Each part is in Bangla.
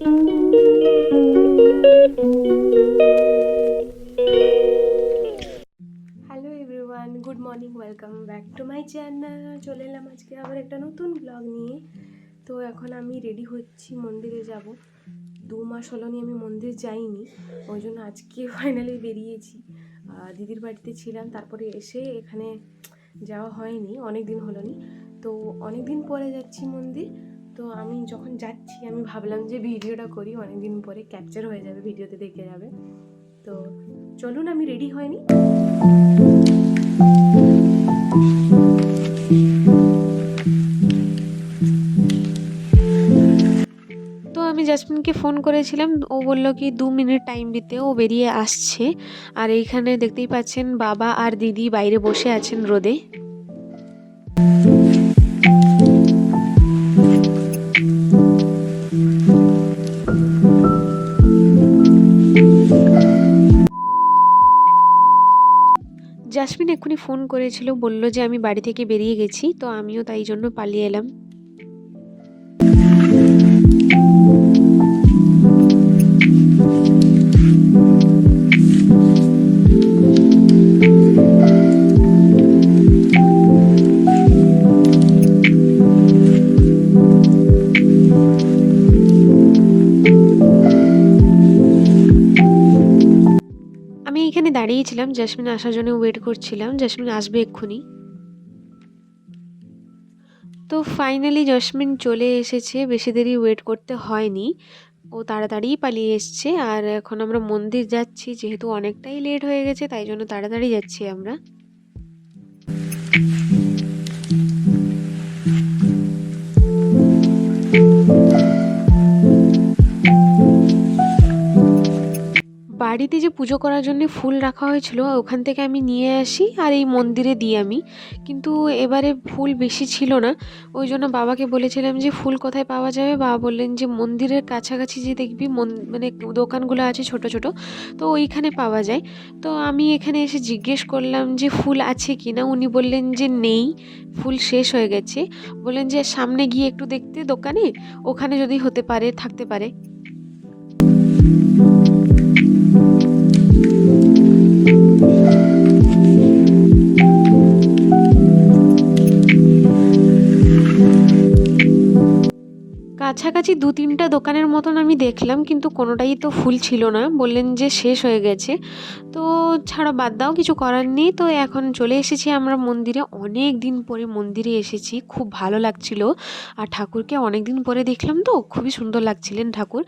Hello everyone, good morning, welcome back to my channel. চলে এলাম আজকে আবার একটা নতুন ব্লগ নিয়ে। তো এখন আমি রেডি হচ্ছি, মন্দিরে যাব। 2 মাস হলো নি আমি মন্দির যাইনি, ওই জন্য আজকে ফাইনালি বেরিয়েছি। দিদির বাড়িতে ছিলাম, তারপরে এসে এখানে যাওয়া হয়নি, অনেক দিন হলো নি। তো অনেক দিন পরে যাচ্ছি মন্দির। তো আমি যখন যাচ্ছি আমি ভাবলাম যে ভিডিওটা করি, অনেক দিন পরে ক্যাপচার হয়ে যাবে, ভিডিওতে দেখে যাবে। তো চলুন, আমি রেডি হয়নি। তো আমি জাসমিনকে ফোন করেছিলাম, ও বলল কি 2 মিনিট টাইম দিতে, ও বেরিয়ে আসছে। আর এইখানে দেখতেই পাচ্ছেন বাবা আর দিদি বাইরে বসে আছেন রোদে। জাসমিন এক্ষুনি ফোন করেছিল, বলল যে আমি বাড়ি থেকে বেরিয়ে গেছি, তো আমিও তাই জন্য পালিয়ে এলাম। আমি এখানে দাঁড়িয়েছিলাম, জাসমিন আসার জন্য ওয়েট করছিলাম, জাসমিন আসবে এক্ষুনি। তো ফাইনালি জাসমিন চলে এসেছে, বেশি দেরি ওয়েট করতে হয়নি, ও তাড়াতাড়িই পালিয়ে এসছে। আর এখন আমরা মন্দির যাচ্ছি, যেহেতু অনেকটাই লেট হয়ে গেছে তাই জন্য তাড়াতাড়ি যাচ্ছি আমরা। বাড়িতে যে পুজো করার জন্য ফুল রাখা হয়েছিল ওখান থেকে আমি নিয়ে আসি আর এই মন্দিরে দিই আমি, কিন্তু এবারে ফুল বেশি ছিল না, ওই জন্য বাবাকে বলেছিলাম যে ফুল কোথায় পাওয়া যাবে। বাবা বললেন যে মন্দিরের কাছাকাছি যে দেখবি মানে দোকানগুলো আছে ছোট ছোট, তো ওইখানে পাওয়া যায়। তো আমি এখানে এসে জিজ্ঞেস করলাম যে ফুল আছে কি না, উনি বললেন যে নেই, ফুল শেষ হয়ে গেছে। বললেন যে সামনে গিয়ে একটু দেখতে দোকানে, ওখানে যদি হতে পারে থাকতে পারে। কাছাকাছি 2-3টা দোকানের মতন আমি দেখলাম, কিন্তু কোনোটাই তো ফুল ছিল না, বললেন যে শেষ হয়ে গেছে। তো ছাড়া, বাদ দাও, কিছু করার নেই। তো এখন চলে এসেছি আমরা মন্দিরে, অনেক দিন পরে মন্দিরে এসেছি, খুব ভালো লাগছিল। আর ঠাকুরকে অনেক দিন পরে দেখলাম, তো খুবই সুন্দর লাগছিলেন ঠাকুর।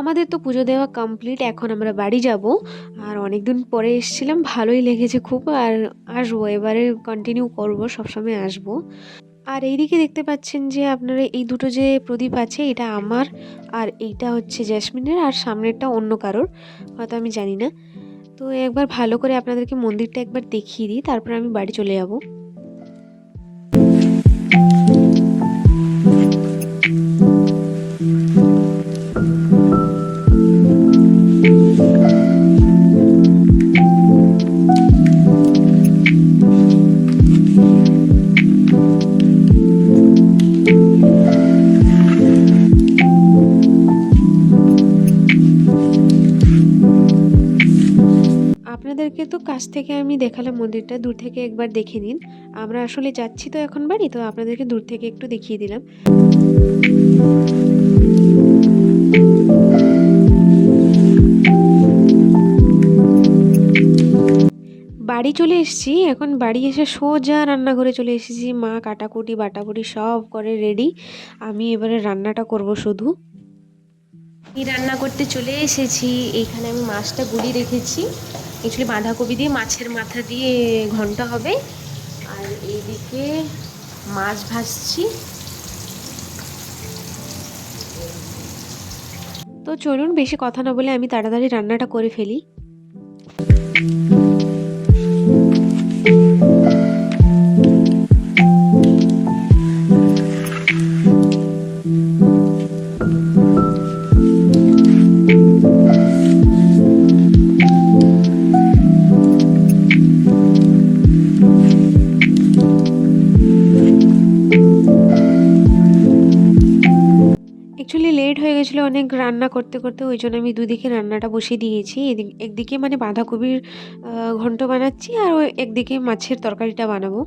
আমাদের তো পুজো দেওয়া কমপ্লিট, এখন আমরা বাড়ি যাব। আর অনেক দিন পরে এসেছিলাম, ভালোই লেগেছে খুব। আর আসবো, এবারে কন্টিনিউ করব, সবসময় আসবো। আর এইদিকে দেখতে পাচ্ছেন যে আপনারা এই দুটো যে প্রদীপ আছে, এটা আমার, আর এইটা হচ্ছে জ্যাসমিনের, আর সামনেরটা অন্য কারোর, হয়তো আমি জানি না। তো একবার ভালো করে আপনাদেরকে মন্দিরটা একবার দেখিয়ে দিই, তারপর আমি বাড়ি চলে যাব। আপনাদেরকে তো কাছ থেকে আমি দেখালাম মন্দিরটা, দূর থেকে একবার দেখে নিন। আমরা আসলে যাচ্ছি তো এখন বাড়ি, তো আপনাদেরকে দূর থেকে একটু দেখিয়ে দিলাম। বাড়ি চলে এসেছি, এখন বাড়ি এসে সোজা রান্নাঘরে চলে এসেছি। মা কাটাকুটি বাটাকুটি সব করে রেডি, আমি এবারে রান্নাটা করব শুধু। এই রান্না করতে চলে এসেছি। এইখানে আমি মাছটা গুলিয়ে রেখেছি, অ্যাকচুয়ালি বাঁধাকপি দিয়ে মাছের মাথা দিয়ে ঘন্ট হবে। আর এইদিকে মাছ ভাজছি। তো চলুন, বেশি কথা না বলে আমি তাড়াতাড়ি রান্নাটা করে ফেলি। গেছিলো অনেক রান্না করতে করতে, ওই জন্য আমি দুদিকে রান্নাটা বসিয়ে দিয়েছি। একদিকে মানে বাঁধাকপির ঘন্ট বানাচ্ছি, আর একদিকে মাছের তরকারিটা বানাবো।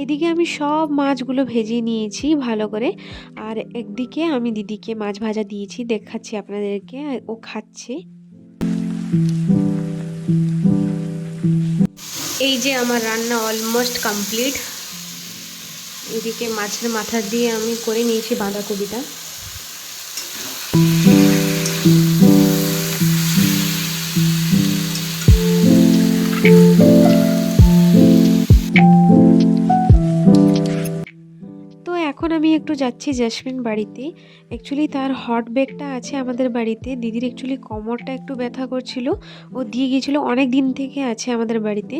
এদিকে আমি সব মাছগুলো ভেজে নিয়েছি ভালো করে, আর একদিকে আমি দিদিকে মাছ ভাজা দিয়েছি, দেখাচ্ছি আপনাদেরকে, ও খাচ্ছে। এই যে আমার রান্না অলমোস্ট কমপ্লিট। এদিকে মাছের মাথা দিয়ে আমি করে নিয়েছি বাঁধাকপিটা। তো এখন আমি একটু যাচ্ছি জেসমিন বাড়িতে। অ্যাকচুয়ালি তার হট ব্যাগটা আছে আমাদের বাড়িতে। দিদির অ্যাকচুয়ালি কোমরটা একটু ব্যথা করছিল, ও দিয়ে গিয়েছিল, অনেক দিন থেকে আছে আমাদের বাড়িতে।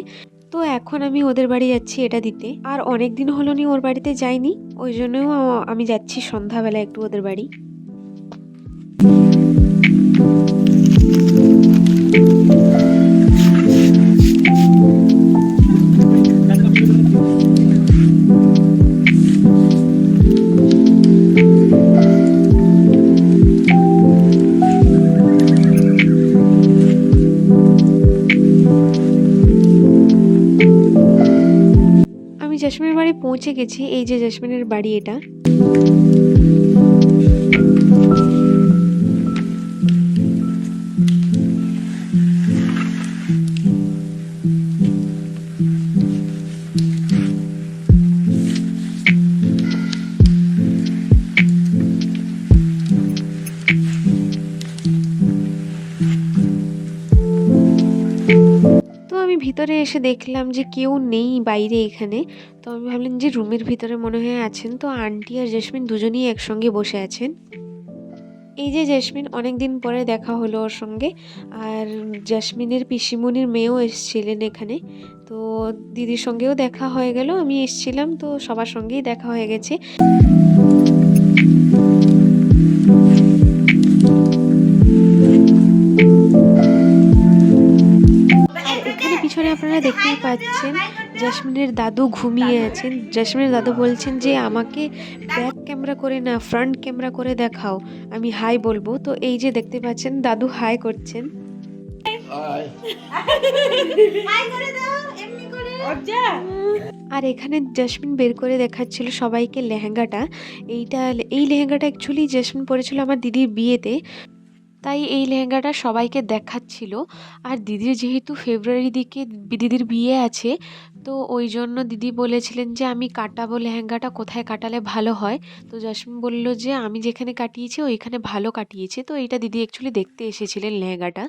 তো এখন আমি ওদের বাড়ি যাচ্ছি এটা দিতে। আর অনেক দিন হলো নি ওর বাড়িতে যাইনি, ওই জন্যও আমি যাচ্ছি সন্ধ্যাবেলা একটু ওদের বাড়ি। আমি জেসমিনের বাড়ি পৌঁছে গেছি। এই যে জেসমিনের বাড়ি এটা। তো আমি ভিতরে এসে দেখলাম যে কেউ নেই বাইরে এখানে। তো আমি ভাবলাম যে রুমের ভিতরে মনে হয় আছেন। তো আন্টি আর জেসমিন দুজনেই একসঙ্গে বসে আছেন। এই যে জেসমিন, অনেক দিন পরে দেখা হলো ওর সঙ্গে। আর জেসমিনের পিসিমণির মেয়েও এসেছিলেন এখানে। তো দিদির সঙ্গেও দেখা হয়ে গেল, আমি এসেছিলাম, তো সবার সঙ্গেই দেখা হয়ে গেছে। আর এখানে পিছনে আপনারা দেখতেই পাচ্ছেন জেসমিনের দাদু ঘুমিয়ে আছেন। জেসমিনের দাদু বলছেন যে আমাকে ব্যাক ক্যামেরা করে না, ফ্রন্ট ক্যামেরা করে দেখাও, আমি হাই বলবো। তো এই যে দেখতে পাচ্ছেন দাদু হাই করছেন। আর এখানে জেসমিন বের করে দেখাচ্ছিল সবাইকে লেহেঙ্গাটা। এই লেহেঙ্গাটা অ্যাকচুয়ালি জেসমিন পরেছিল আমার দিদির বিয়েতে, তাই এই লেহেঙ্গাটা সবাইকে দেখাচ্ছিল। আর দিদির যেহেতু ফেব্রুয়ারি দিকে দিদির বিয়ে আছে, তো ওই জন্য দিদি বলেছিলেন যে আমি কাটাবো লেহেঙ্গাটা, কোথায় কাটালে ভালো হয়। তো জেসমিন বলল যে আমি যেখানে কাটিয়েছি ওইখানে ভালো কাটিয়েছে। তো এইটা দিদি অ্যাকচুয়ালি দেখতে এসেছিলেন লেহেঙ্গাটা।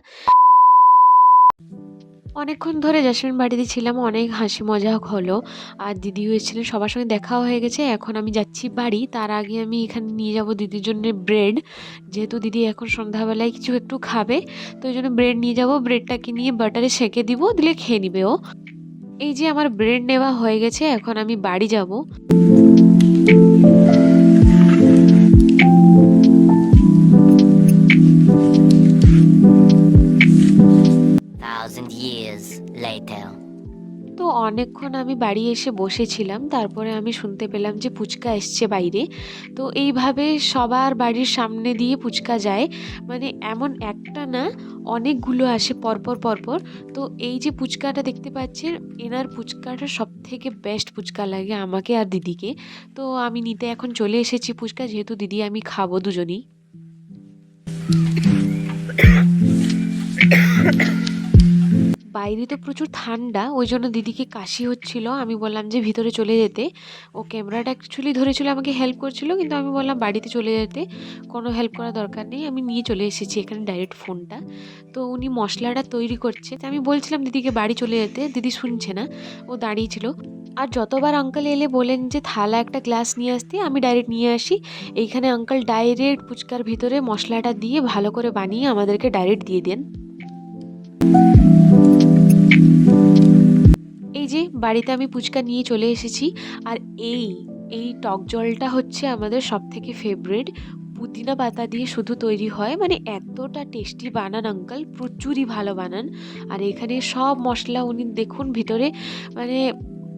অনেকক্ষণ ধরে জেসমিন বাড়িতে ছিলাম, অনেক হাসি মজা হলো। আর দিদিও এসেছিলেন, সবার সঙ্গে দেখাও হয়ে গেছে। এখন আমি যাচ্ছি বাড়ি। তার আগে আমি এখানে নিয়ে যাব দিদির জন্য ব্রেড, যেহেতু দিদি এখন সন্ধ্যাবেলায় কিছু একটু খাবে, তো ওই জন্য ব্রেড নিয়ে যাব। ব্রেডটাকে নিয়ে বাটারে সেঁকে দিব, দিলে খেয়ে নিবে ও। এই যে আমার ব্রেড নেওয়া হয়ে গেছে, এখন আমি বাড়ি যাব। তো অনেকক্ষণ আমি বাড়ি এসে বসেছিলাম, তারপরে আমি শুনতে পেলাম যে পুচকা এসছে বাইরে। তো এইভাবে সবার বাড়ির সামনে দিয়ে পুচকা যায়, মানে এমন একটা না, অনেকগুলো আসে পরপর পরপর। তো এই যে পুচকাটা দেখতে পাচ্ছেন, এনার পুচকাটা সব থেকে বেস্ট পুচকা লাগে আমাকে আর দিদিকে। তো আমি নিতে এখন চলে এসেছি পুচকা, যেহেতু দিদি আমি খাবো দুজনেই। বাইরে তো প্রচুর ঠান্ডা, ওই জন্য দিদিকে কাশি হচ্ছিল। আমি বললাম যে ভিতরে চলে যেতে। ও ক্যামেরাটা অ্যাকচুয়ালি ধরেছিল, আমাকে হেল্প করছিল, কিন্তু আমি বললাম বাড়িতে চলে যেতে, কোনো হেল্প করার দরকার নেই, আমি নিয়ে চলে এসেছি এখানে ডাইরেক্ট ফোনটা। তো উনি মশলাটা তৈরি করছে, তো আমি বলছিলাম দিদিকে বাড়ি চলে যেতে, দিদি শুনছে না, ও দাঁড়িয়েছিল। আর যতবার আঙ্কেল এলে বলেন যে থালা একটা গ্লাস নিয়ে আসতে, আমি ডাইরেক্ট নিয়ে আসি। এইখানে আঙ্কেল ডাইরেক্ট ফুচকার ভিতরে মশলাটা দিয়ে ভালো করে বানিয়ে আমাদেরকে ডাইরেক্ট দিয়ে দেন। এই যে বাড়িতে আমি ফুচকা নিয়ে চলে এসেছি। আর এই এই টক জলটা হচ্ছে আমাদের সব থেকে ফেভারিট। পুদিনা পাতা দিয়ে শুধু তৈরি হয়, মানে এতটা টেস্টি বানান আঙ্কেল, প্রচুরই ভালো বানান। আর এখানে সব মশলা উনি দেখুন ভিতরে মানে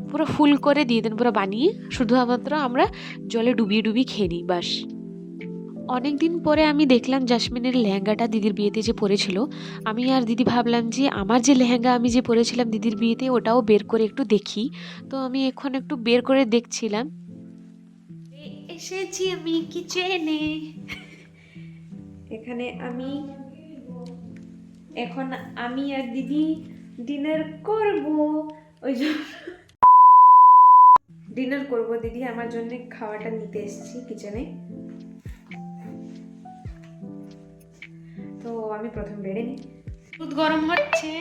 পুরো ফুল করে দিয়ে দেন, পুরো বানিয়ে শুধুমাত্র আমরা জলে ডুবিয়ে ডুবিয়ে খেয়ে নিই বাস। অনেক দিন পরে আমি দেখলাম জাসমিনের লেহেঙ্গাটা দিদির বিয়েতে যে পরেছিল। আমি আর দিদি ভাবলাম যে আমার যে লেহেঙ্গা আমি যে পরেছিলাম দিদির বিয়েতে ওটাও বের করে একটু দেখি। তো আমি এখন একটু বের করে দেখছিলাম। এসেছি আমি কিচেনে। এখানে এখন আমি আর দিদি ডিনার করব। ওই জন্য ডিনার করব, দিদি আমার জন্য খাওয়াটা নিতে এসেছি কিচেনে। তো আমি প্রথম বেড়ে নিই। দুধ গরম হচ্ছে,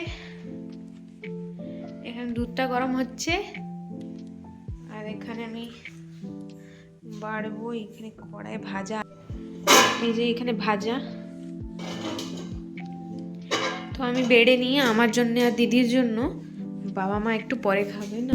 এখানে দুধটা গরম হচ্ছে আর এখানে আমি বাড়বো। এখানে কড়াই ভাজা, এই যে এখানে ভাজা। তো আমি বেড়ে নিয়ে আমার জন্য আর দিদির জন্য, বাবা মা একটু পরে খাবে না।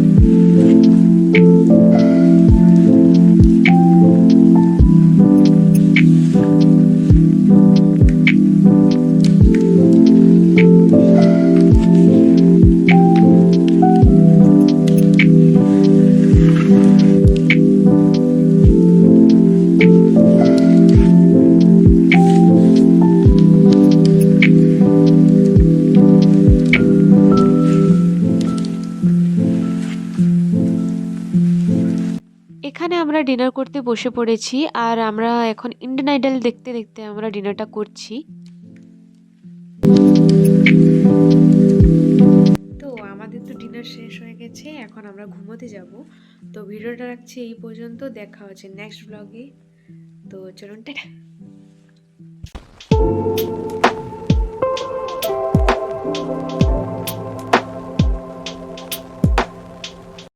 এখানে আমরা ডিনার করতে বসে পড়েছি আর আমরা এখন ইন্ডিয়ান আইডল দেখতে দেখতে আমরা ডিনারটা করছি। তো আমাদের তো ডিনার শেষ হয়ে গেছে, এখন আমরা ঘুমোতে যাব। তো ভিডিওটা রাখছি এই পর্যন্ত, দেখা হচ্ছে নেক্সট ব্লগে। তো চলুন টাটা।